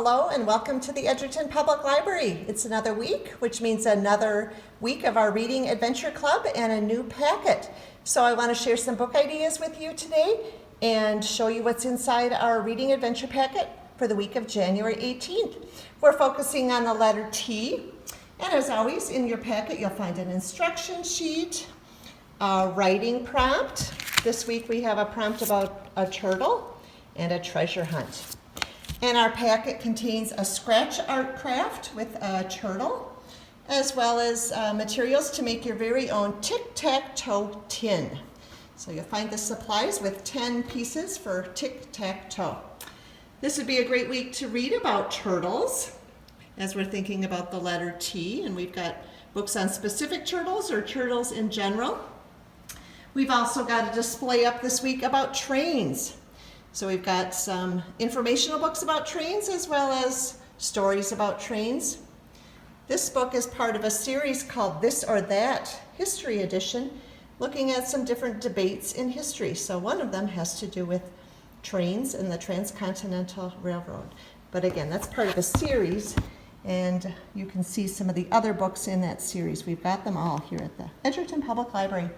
Hello and welcome to the Edgerton Public Library. It's another week, which means another week of our Reading Adventure Club and a new packet. So I want to share some book ideas with you today and show you what's inside our Reading Adventure packet for the week of January 18th. We're focusing on the letter T, and as always in your packet you'll find an instruction sheet, a writing prompt. This week we have a prompt about a turtle and a treasure hunt. And our packet contains a scratch art craft with a turtle, as well as materials to make your very own tic-tac-toe tin. So you'll find the supplies with 10 pieces for tic-tac-toe. This would be a great week to read about turtles, as we're thinking about the letter T, and we've got books on specific turtles or turtles in general. We've also got a display up this week about trains. So we've got some informational books about trains as well as stories about trains. This book is part of a series called This or That History Edition, looking at some different debates in history. So one of them has to do with trains and the Transcontinental Railroad. But again, that's part of a series, and you can see some of the other books in that series. We've got them all here at the Edgerton Public Library.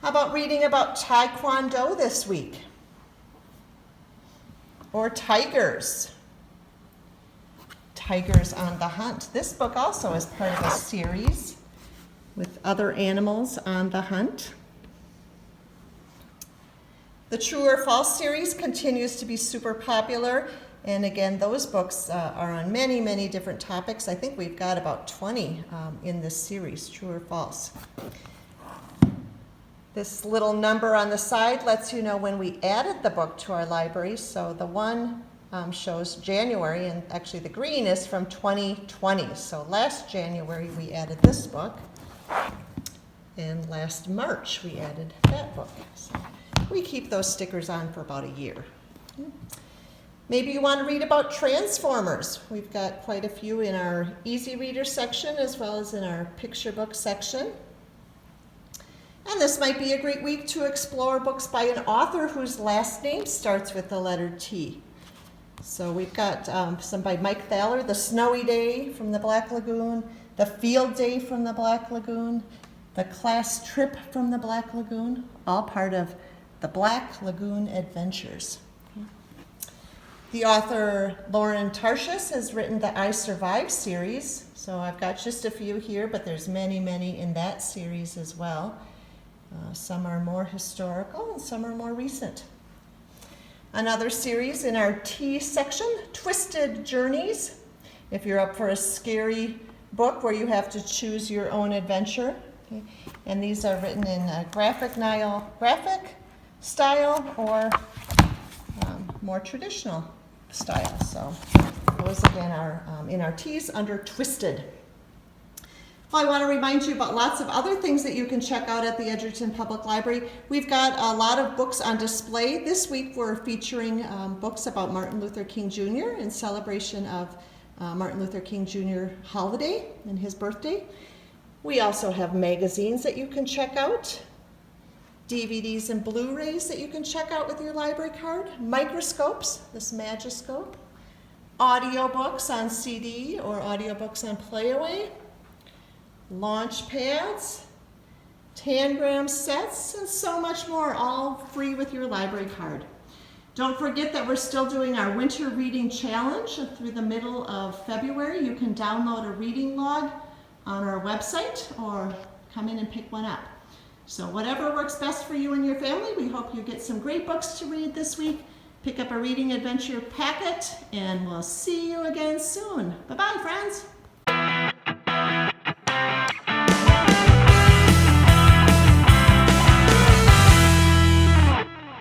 How about reading about Taekwondo this week? Or tigers. Tigers on the Hunt. This book also is part of a series with other animals on the hunt. The True or False series continues to be super popular, and again, those books are on many, many different topics. I think we've got about 20 in this series, True or False. This little number on the side lets you know when we added the book to our library. So the one shows January, and actually the green is from 2020. So last January we added this book, and last March we added that book. So we keep those stickers on for about a year. Maybe you want to read about Transformers. We've got quite a few in our Easy Reader section as well as in our picture book section. And this might be a great week to explore books by an author whose last name starts with the letter T. So we've got some by Mike Thaler, The Snowy Day from the Black Lagoon, The Field Day from the Black Lagoon, The Class Trip from the Black Lagoon, all part of the Black Lagoon Adventures. The author Lauren Tarshis has written the I Survive series. So I've got just a few here, but there's many, many in that series as well. Some are more historical and some are more recent. Another series in our T section, Twisted Journeys. If you're up for a scary book where you have to choose your own adventure. Okay. And these are written in a graphic style or more traditional style. So those again are in our T's under Twisted. Well, I want to remind you about lots of other things that you can check out at the Edgerton Public Library. We've got a lot of books on display. This week we're featuring books about Martin Luther King Jr. in celebration of Martin Luther King Jr. holiday and his birthday. We also have magazines that you can check out, DVDs and Blu-rays that you can check out with your library card, microscopes, this Magiscope, audiobooks on CD or audiobooks on Playaway, launch pads, tangram sets, and so much more, all free with your library card. Don't forget that we're still doing our winter reading challenge through the middle of February. You can download a reading log on our website or come in and pick one up. So whatever works best for you and your family, we hope you get some great books to read this week. Pick up a Reading Adventure packet, and we'll see you again soon. Bye-bye, friends.